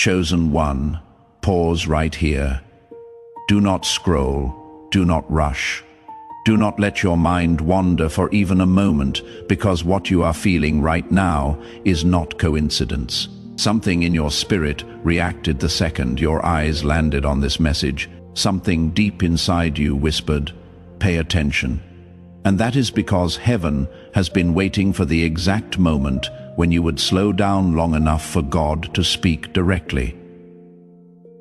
Chosen one, pause right here. Do not scroll, do not rush. Do not let your mind wander for even a moment, because what you are feeling right now is not coincidence. Something in your spirit reacted the second your eyes landed on this message. Something deep inside you whispered, "Pay attention." And that is because heaven has been waiting for the exact moment when you would slow down long enough for God to speak directly.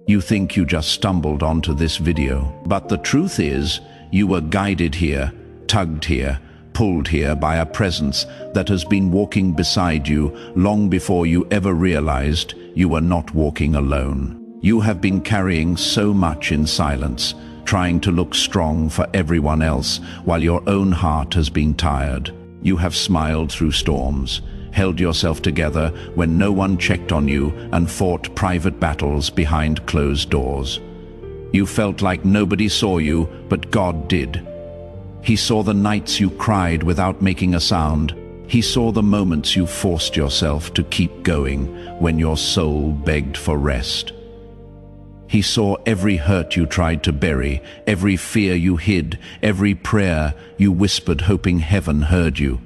You think you just stumbled onto this video, but the truth is, you were guided here, tugged here, pulled here by a presence that has been walking beside you long before you ever realized you were not walking alone. You have been carrying so much in silence, trying to look strong for everyone else while your own heart has been tired. You have smiled through storms, held yourself together when no one checked on you, and fought private battles behind closed doors. You felt like nobody saw you, but God did. He saw the nights you cried without making a sound. He saw the moments you forced yourself to keep going when your soul begged for rest. He saw every hurt you tried to bury, every fear you hid, every prayer you whispered hoping heaven heard you.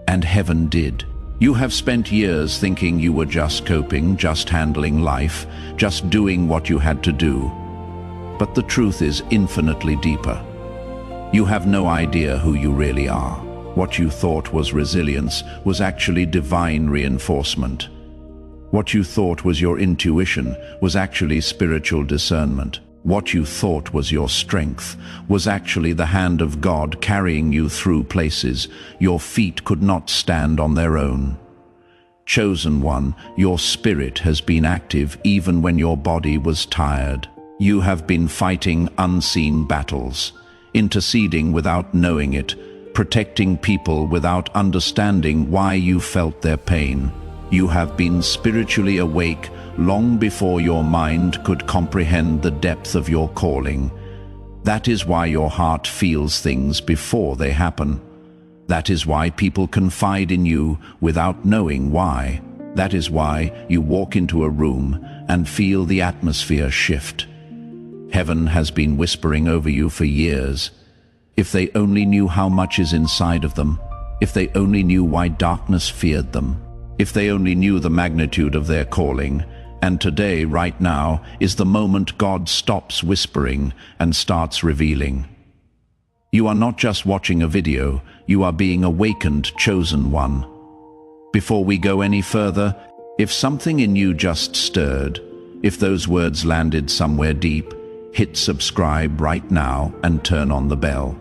And heaven did. You have spent years thinking you were just coping, just handling life, just doing what you had to do. But the truth is infinitely deeper. You have no idea who you really are. What you thought was resilience was actually divine reinforcement. What you thought was your intuition was actually spiritual discernment. What you thought was your strength was actually the hand of God carrying you through places your feet could not stand on their own. Chosen one, your spirit has been active even when your body was tired. You have been fighting unseen battles, interceding without knowing it, protecting people without understanding why you felt their pain. You have been spiritually awake long before your mind could comprehend the depth of your calling. That is why your heart feels things before they happen. That is why people confide in you without knowing why. That is why you walk into a room and feel the atmosphere shift. Heaven has been whispering over you for years. If they only knew how much is inside of them, if they only knew why darkness feared them, if they only knew the magnitude of their calling. And today, right now, is the moment God stops whispering and starts revealing. You are not just watching a video, you are being awakened, chosen one. Before we go any further, if something in you just stirred, if those words landed somewhere deep, hit subscribe right now and turn on the bell.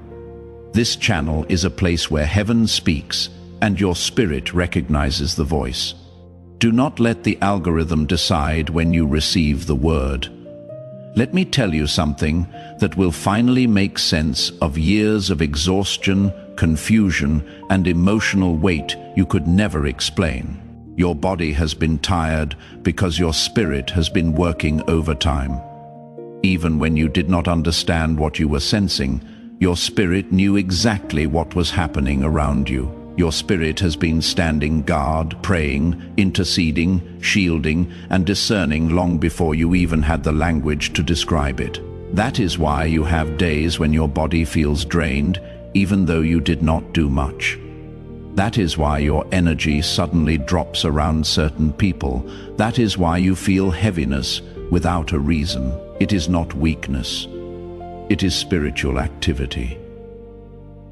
This channel is a place where heaven speaks and your spirit recognizes the voice. Do not let the algorithm decide when you receive the word. Let me tell you something that will finally make sense of years of exhaustion, confusion, and emotional weight you could never explain. Your body has been tired because your spirit has been working overtime. Even when you did not understand what you were sensing, your spirit knew exactly what was happening around you. Your spirit has been standing guard, praying, interceding, shielding, and discerning long before you even had the language to describe it. That is why you have days when your body feels drained, even though you did not do much. That is why your energy suddenly drops around certain people. That is why you feel heaviness without a reason. It is not weakness. It is spiritual activity.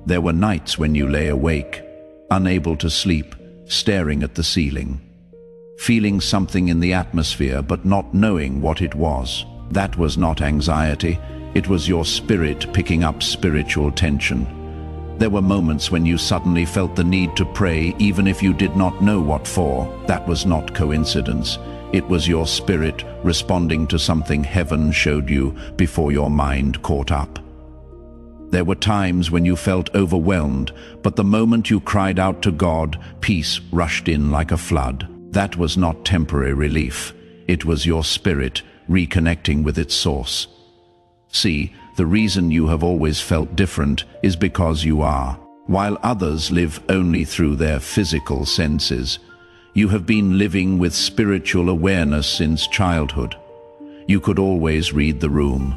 There were nights when you lay awake, unable to sleep, staring at the ceiling, feeling something in the atmosphere but not knowing what it was. That was not anxiety, it was your spirit picking up spiritual tension. There were moments when you suddenly felt the need to pray even if you did not know what for. That was not coincidence. It was your spirit responding to something heaven showed you before your mind caught up. There were times when you felt overwhelmed, but the moment you cried out to God, peace rushed in like a flood. That was not temporary relief. It was your spirit reconnecting with its source. See, the reason you have always felt different is because you are. While others live only through their physical senses, You have been living with spiritual awareness since childhood. You could always read the room.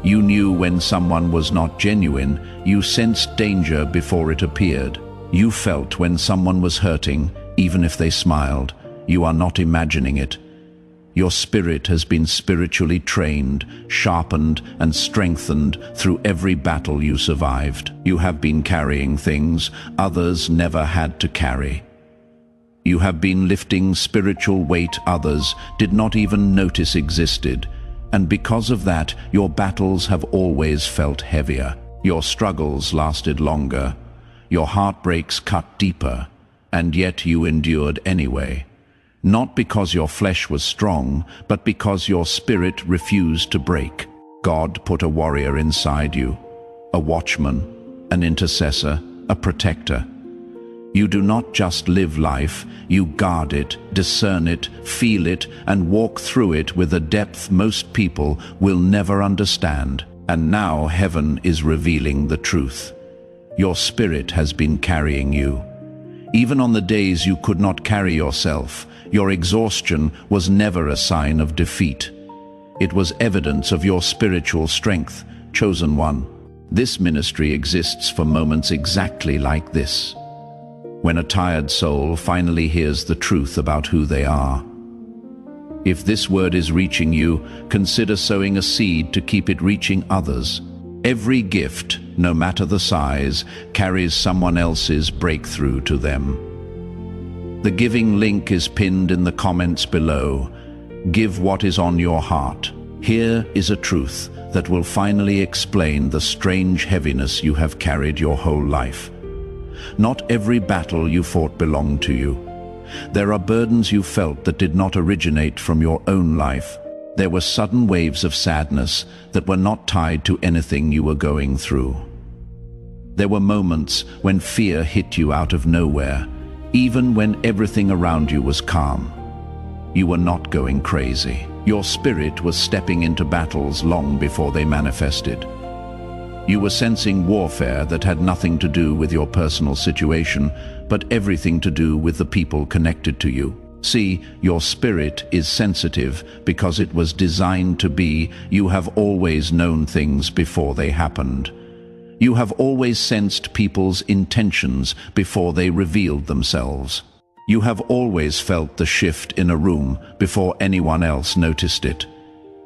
You knew when someone was not genuine. You sensed danger before it appeared. You felt when someone was hurting, even if they smiled. You are not imagining it. Your spirit has been spiritually trained, sharpened, and strengthened through every battle you survived. You have been carrying things others never had to carry. You have been lifting spiritual weight others did not even notice existed, and because of that, your battles have always felt heavier. Your struggles lasted longer. Your heartbreaks cut deeper, and yet you endured anyway. Not because your flesh was strong, but because your spirit refused to break. God put a warrior inside you, a watchman, an intercessor, a protector. You do not just live life, you guard it, discern it, feel it, and walk through it with a depth most people will never understand. And now heaven is revealing the truth. Your spirit has been carrying you. Even on the days you could not carry yourself, your exhaustion was never a sign of defeat. It was evidence of your spiritual strength, chosen one. This ministry exists for moments exactly like this, when a tired soul finally hears the truth about who they are. If this word is reaching you, consider sowing a seed to keep it reaching others. Every gift, no matter the size, carries someone else's breakthrough to them. The giving link is pinned in the comments below. Give what is on your heart. Here is a truth that will finally explain the strange heaviness you have carried your whole life. Not every battle you fought belonged to you. There are burdens you felt that did not originate from your own life. There were sudden waves of sadness that were not tied to anything you were going through. There were moments when fear hit you out of nowhere, even when everything around you was calm. You were not going crazy. Your spirit was stepping into battles long before they manifested. You were sensing warfare that had nothing to do with your personal situation, but everything to do with the people connected to you. See, your spirit is sensitive because it was designed to be. You have always known things before they happened. You have always sensed people's intentions before they revealed themselves. You have always felt the shift in a room before anyone else noticed it.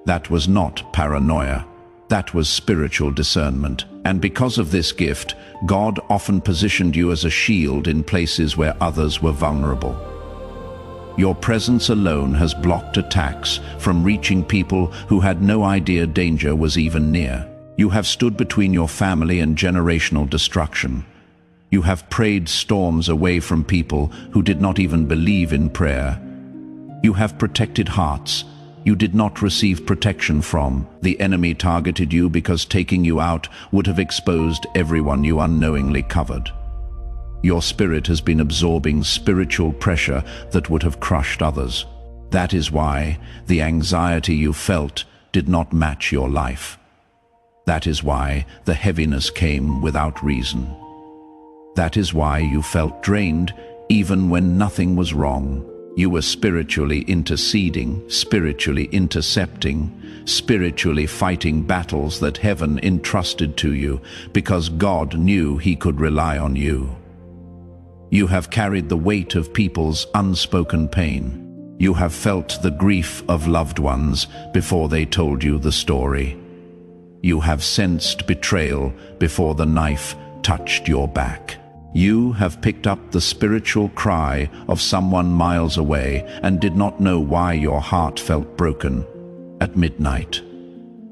That was not paranoia. That was spiritual discernment. And because of this gift, God often positioned you as a shield in places where others were vulnerable. Your presence alone has blocked attacks from reaching people who had no idea danger was even near. You have stood between your family and generational destruction. You have prayed storms away from people who did not even believe in prayer. You have protected hearts you did not receive protection from. The enemy targeted you because taking you out would have exposed everyone you unknowingly covered. Your spirit has been absorbing spiritual pressure that would have crushed others. That is why the anxiety you felt did not match your life. That is why the heaviness came without reason. That is why you felt drained even when nothing was wrong. You were spiritually interceding, spiritually intercepting, spiritually fighting battles that heaven entrusted to you because God knew He could rely on you. You have carried the weight of people's unspoken pain. You have felt the grief of loved ones before they told you the story. You have sensed betrayal before the knife touched your back. You have picked up the spiritual cry of someone miles away and did not know why your heart felt broken at midnight.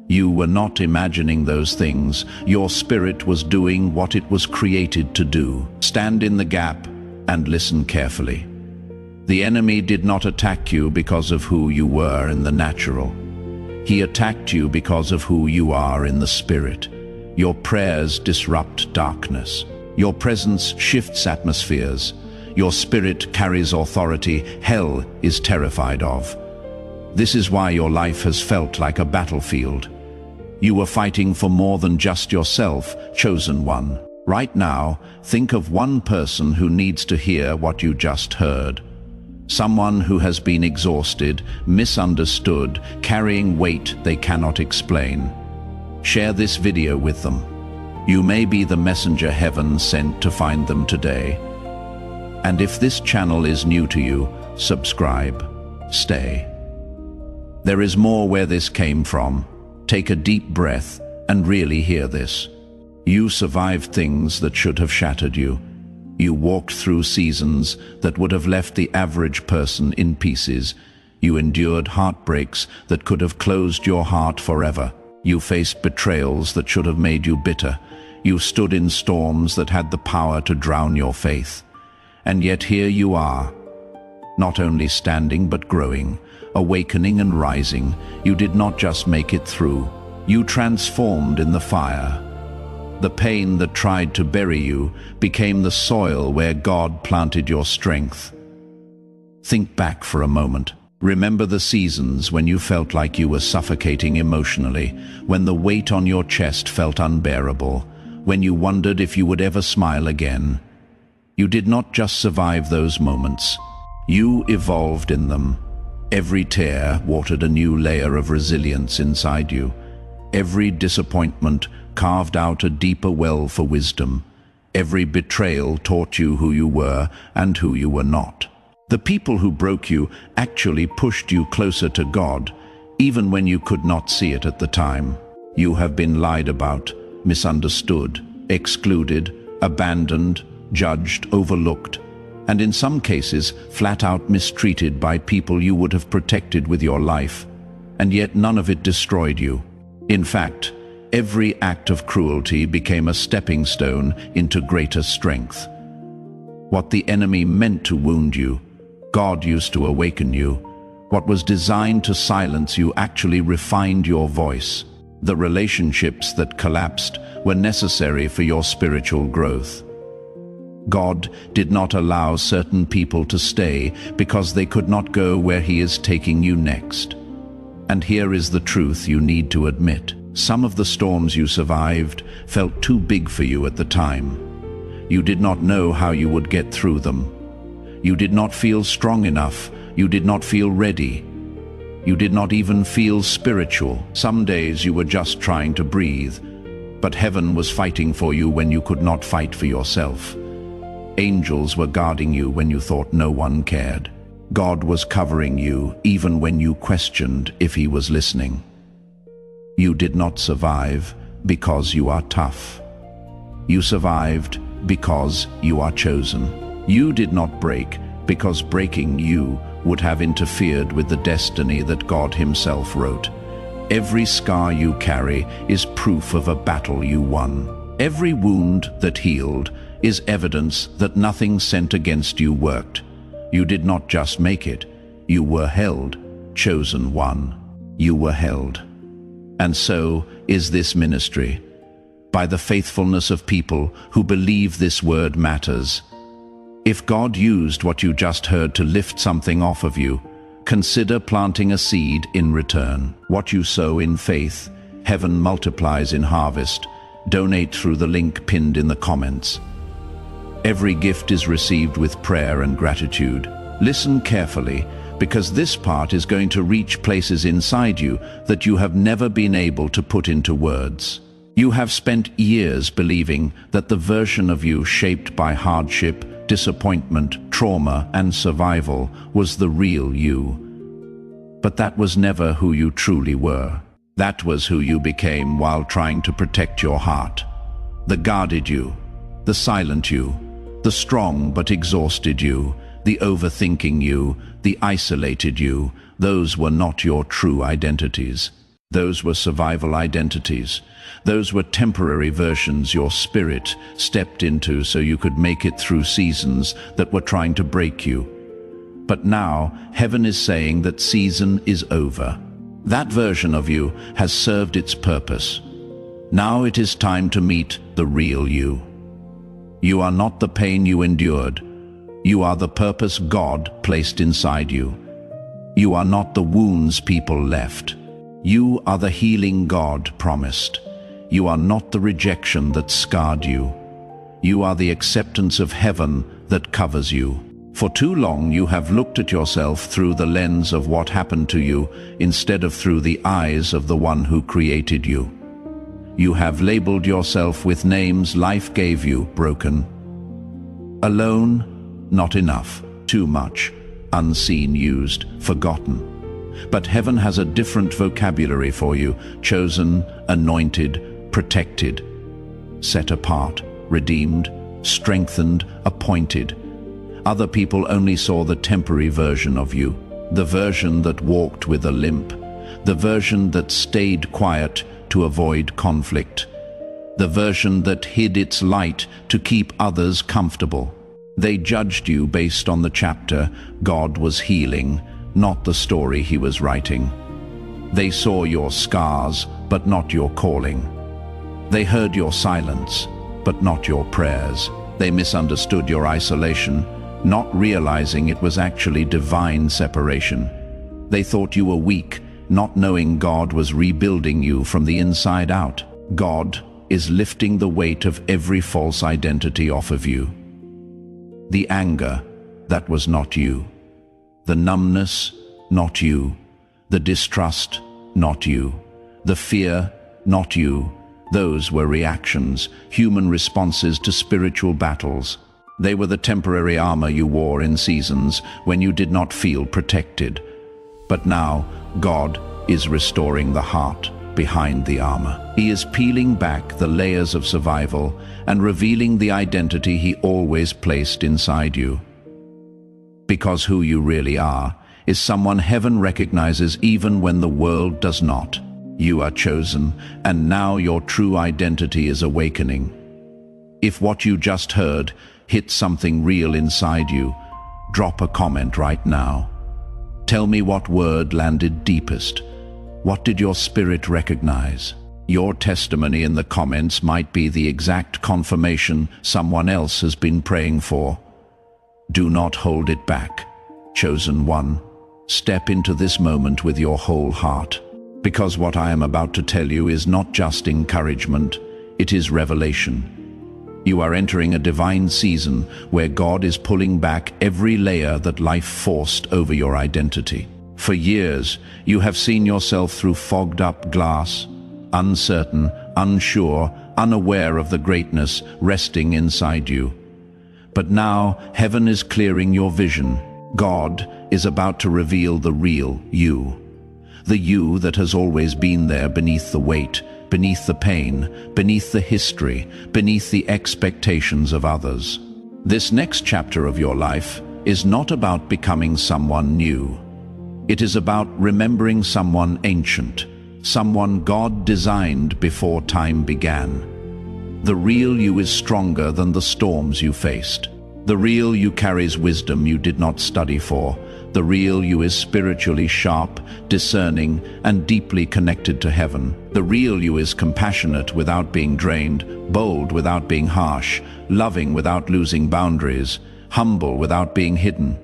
You were not imagining those things. Your spirit was doing what it was created to do. Stand in the gap and listen carefully. The enemy did not attack you because of who you were in the natural. He attacked you because of who you are in the spirit. Your prayers disrupt darkness. Your presence shifts atmospheres. Your spirit carries authority hell is terrified of. This is why your life has felt like a battlefield. You were fighting for more than just yourself, chosen one. Right now, think of one person who needs to hear what you just heard. Someone who has been exhausted, misunderstood, carrying weight they cannot explain. Share this video with them. You may be the messenger heaven sent to find them today. And if this channel is new to you, subscribe. Stay. There is more where this came from. Take a deep breath and really hear this. You survived things that should have shattered you. You walked through seasons that would have left the average person in pieces. You endured heartbreaks that could have closed your heart forever. You faced betrayals that should have made you bitter. You stood in storms that had the power to drown your faith. And yet here you are, not only standing but growing, awakening and rising. You did not just make it through. You transformed in the fire. The pain that tried to bury you became the soil where God planted your strength. Think back for a moment. Remember the seasons when you felt like you were suffocating emotionally, when the weight on your chest felt unbearable, when you wondered if you would ever smile again. You did not just survive those moments. You evolved in them. Every tear watered a new layer of resilience inside you. Every disappointment carved out a deeper well for wisdom. Every betrayal taught you who you were and who you were not. The people who broke you actually pushed you closer to God, even when you could not see it at the time. You have been lied about, misunderstood, excluded, abandoned, judged, overlooked, and in some cases flat out mistreated by people you would have protected with your life. And yet none of it destroyed you. In fact, every act of cruelty became a stepping stone into greater strength. What the enemy meant to wound you, God used to awaken you. What was designed to silence you actually refined your voice. The relationships that collapsed were necessary for your spiritual growth. God did not allow certain people to stay because they could not go where He is taking you next. And here is the truth you need to admit. Some of the storms you survived felt too big for you at the time. You did not know how you would get through them. You did not feel strong enough. You did not feel ready. You did not even feel spiritual. Some days you were just trying to breathe, but heaven was fighting for you when you could not fight for yourself. Angels were guarding you when you thought no one cared. God was covering you even when you questioned if He was listening. You did not survive because you are tough. You survived because you are chosen. You did not break because breaking you would have interfered with the destiny that God Himself wrote. Every scar you carry is proof of a battle you won. Every wound that healed is evidence that nothing sent against you worked. You did not just make it. You were held. Chosen one. You were held. And so is this ministry. By the faithfulness of people who believe this word matters. If God used what you just heard to lift something off of you, consider planting a seed in return. What you sow in faith, heaven multiplies in harvest. Donate through the link pinned in the comments. Every gift is received with prayer and gratitude. Listen carefully, because this part is going to reach places inside you that you have never been able to put into words. You have spent years believing that the version of you shaped by hardship, disappointment, trauma, and survival was the real you. But that was never who you truly were. That was who you became while trying to protect your heart. The guarded you, the silent you, the strong but exhausted you, the overthinking you, the isolated you. Those were not your true identities. Those were survival identities. Those were temporary versions your spirit stepped into so you could make it through seasons that were trying to break you. But now, heaven is saying that season is over. That version of you has served its purpose. Now it is time to meet the real you. You are not the pain you endured. You are the purpose God placed inside you. You are not the wounds people left. You are the healing God promised. You are not the rejection that scarred you. You are the acceptance of heaven that covers you. For too long you have looked at yourself through the lens of what happened to you instead of through the eyes of the one who created you. You have labeled yourself with names life gave you: broken, alone, not enough, too much, unseen, used, forgotten. But heaven has a different vocabulary for you: chosen, anointed, protected, set apart, redeemed, strengthened, appointed. Other people only saw the temporary version of you, the version that walked with a limp, the version that stayed quiet to avoid conflict, the version that hid its light to keep others comfortable. They judged you based on the chapter God was healing, not the story he was writing. They saw your scars, but not your calling. They heard your silence, but not your prayers. They misunderstood your isolation, not realizing it was actually divine separation. They thought you were weak, not knowing God was rebuilding you from the inside out. God is lifting the weight of every false identity off of you. The anger, that was not you. The numbness, not you. The distrust, not you. The fear, not you. Those were reactions, human responses to spiritual battles. They were the temporary armor you wore in seasons when you did not feel protected. But now, God is restoring the heart behind the armor. He is peeling back the layers of survival and revealing the identity he always placed inside you. Because who you really are is someone heaven recognizes even when the world does not. You are chosen, and now your true identity is awakening. If what you just heard hit something real inside you, drop a comment right now. Tell me what word landed deepest. What did your spirit recognize? Your testimony in the comments might be the exact confirmation someone else has been praying for. Do not hold it back. Chosen one, step into this moment with your whole heart. Because what I am about to tell you is not just encouragement, it is revelation. You are entering a divine season where God is pulling back every layer that life forced over your identity. For years, you have seen yourself through fogged-up glass, uncertain, unsure, unaware of the greatness resting inside you. But now, heaven is clearing your vision. God is about to reveal the real you. The you that has always been there beneath the weight, beneath the pain, beneath the history, beneath the expectations of others. This next chapter of your life is not about becoming someone new. It is about remembering someone ancient, someone God designed before time began. The real you is stronger than the storms you faced. The real you carries wisdom you did not study for. The real you is spiritually sharp, discerning, and deeply connected to heaven. The real you is compassionate without being drained, bold without being harsh, loving without losing boundaries, humble without being hidden.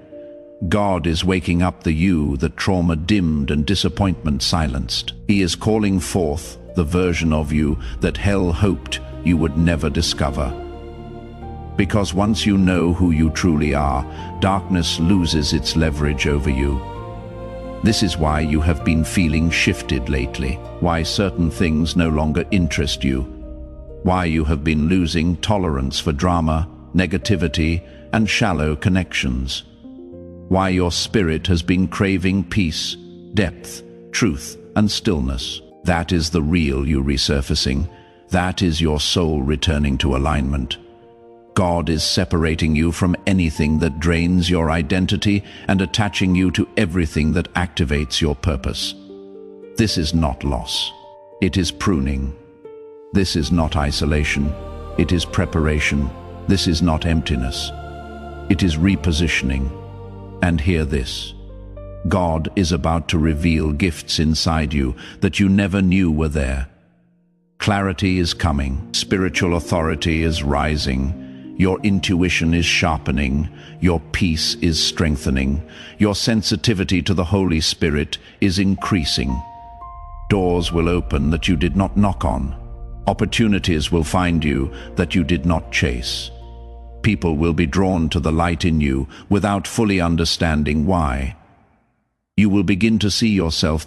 God is waking up the you that trauma dimmed and disappointment silenced. He is calling forth the version of you that hell hoped you would never discover. Because once you know who you truly are, darkness loses its leverage over you. This is why you have been feeling shifted lately, why certain things no longer interest you, why you have been losing tolerance for drama, negativity, and shallow connections, why your spirit has been craving peace, depth, truth, and stillness. That is the real you resurfacing. That is your soul returning to alignment. God is separating you from anything that drains your identity and attaching you to everything that activates your purpose. This is not loss. It is pruning. This is not isolation. It is preparation. This is not emptiness. It is repositioning. And hear this. God is about to reveal gifts inside you that you never knew were there. Clarity is coming. Spiritual authority is rising. Your intuition is sharpening, your peace is strengthening, your sensitivity to the Holy Spirit is increasing. Doors will open that you did not knock on. Opportunities will find you that you did not chase. people will be drawn to the light in you without fully understanding why. You will begin to see yourself